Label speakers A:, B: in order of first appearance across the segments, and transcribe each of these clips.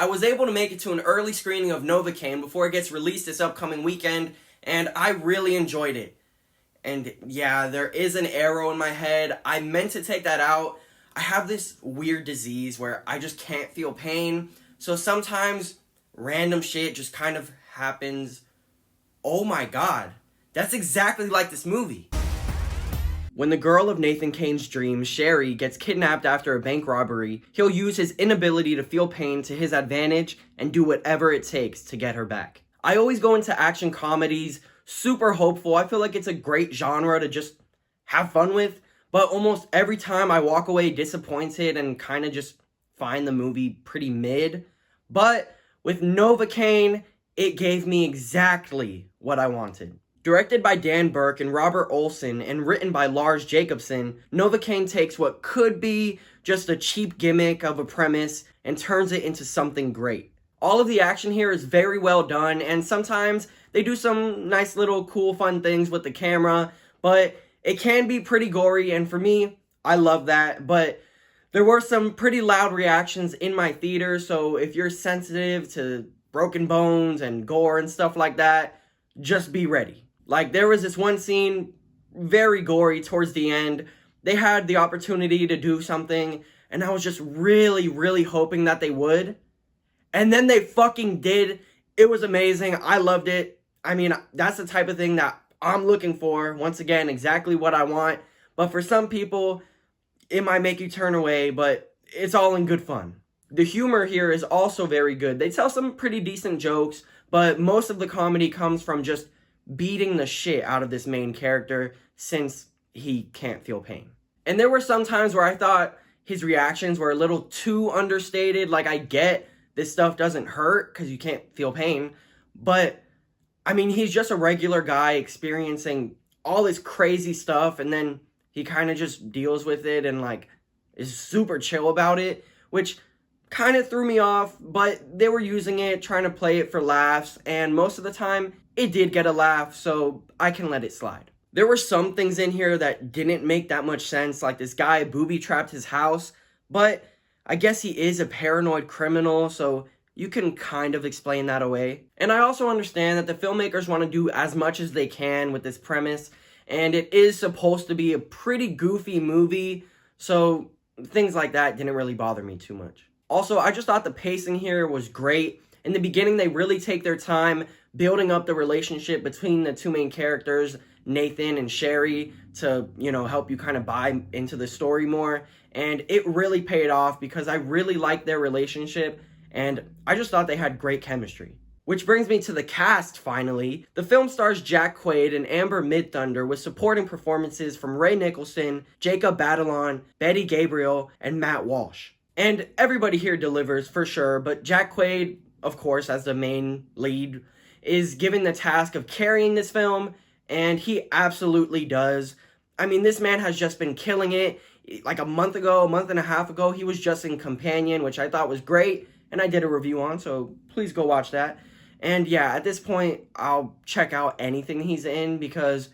A: I was able to make it to an early screening of Novocaine before it gets released this upcoming weekend, and I really enjoyed it. And yeah, there is an arrow in my head. I meant to take that out. I have this weird disease where I just can't feel pain, so sometimes random shit just kind of happens. Oh my god, that's exactly like this movie. When the girl of Nathan Kane's dreams, Sherry, gets kidnapped after a bank robbery, he'll use his inability to feel pain to his advantage and do whatever it takes to get her back. I always go into action comedies super hopeful. I feel like it's a great genre to just have fun with, but almost every time I walk away disappointed and kind of just find the movie pretty mid. But with Novocaine, it gave me exactly what I wanted. Directed by Dan Burke and Robert Olson and written by Lars Jacobson, Novocaine takes what could be just a cheap gimmick of a premise and turns it into something great. All of the action here is very well done, and sometimes they do some nice little cool fun things with the camera, but it can be pretty gory, and for me, I love that. But there were some pretty loud reactions in my theater, so if you're sensitive to broken bones and gore and stuff like that, just be ready. Like, there was this one scene, very gory towards the end. They had the opportunity to do something, and I was just really, really hoping that they would. And then they fucking did. It was amazing. I loved it. I mean, that's the type of thing that I'm looking for. Once again, exactly what I want. But for some people, it might make you turn away, but it's all in good fun. The humor here is also very good. They tell some pretty decent jokes, but most of the comedy comes from just beating the shit out of this main character since he can't feel pain. And there were some times where I thought his reactions were a little too understated. Like, I get this stuff doesn't hurt because you can't feel pain, but I mean, he's just a regular guy experiencing all this crazy stuff, and then he kind of just deals with it and like is super chill about it, which kind of threw me off. But they were using it, trying to play it for laughs, and most of the time it did get a laugh, so I can let it slide. There were some things in here that didn't make that much sense, like this guy booby-trapped his house, but I guess he is a paranoid criminal, so you can kind of explain that away. And I also understand that the filmmakers want to do as much as they can with this premise, and it is supposed to be a pretty goofy movie, so things like that didn't really bother me too much. Also, I just thought the pacing here was great. In the beginning, they really take their time building up the relationship between the two main characters, Nathan and Sherry, to, help you kind of buy into the story more. And it really paid off because I really liked their relationship, and I just thought they had great chemistry. Which brings me to the cast, finally. The film stars Jack Quaid and Amber Midthunder with supporting performances from Ray Nicholson, Jacob Batalon, Betty Gabriel, and Matt Walsh. And everybody here delivers for sure, but Jack Quaid, of course, as the main lead, is given the task of carrying this film, and he absolutely does. I mean, this man has just been killing it. Like a month and a half ago, he was just in Companion, which I thought was great, and I did a review on, so please go watch that. And yeah, at this point, I'll check out anything he's in because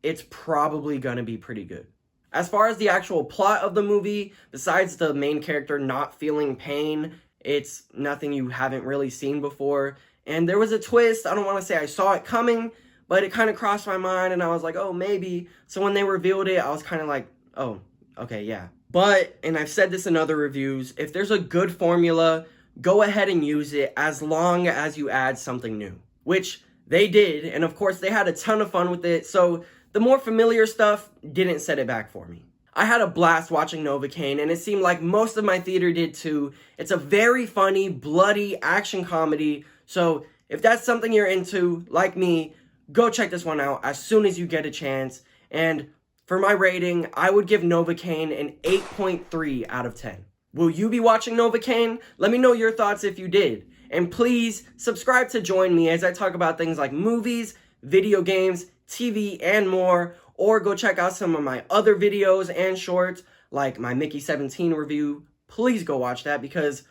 A: it's probably gonna be pretty good. As far as the actual plot of the movie, besides the main character not feeling pain, it's nothing you haven't really seen before. And there was a twist. I don't want to say I saw it coming, but it kind of crossed my mind, and I was like, oh, maybe. So when they revealed it, I was kind of like, oh, okay, yeah. But, and I've said this in other reviews, if there's a good formula, go ahead and use it as long as you add something new. Which they did, and of course they had a ton of fun with it, so the more familiar stuff didn't set it back for me. I had a blast watching Novocaine, and it seemed like most of my theater did too. It's a very funny, bloody action comedy, so if that's something you're into, like me, go check this one out as soon as you get a chance. And for my rating, I would give Novocaine an 8.3 out of 10. Will you be watching Novocaine? Let me know your thoughts if you did. And please subscribe to join me as I talk about things like movies, video games, TV, and more. Or go check out some of my other videos and shorts, like my Mickey 17 review. Please go watch that because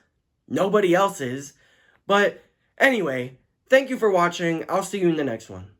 A: nobody else is. But anyway, thank you for watching. I'll see you in the next one.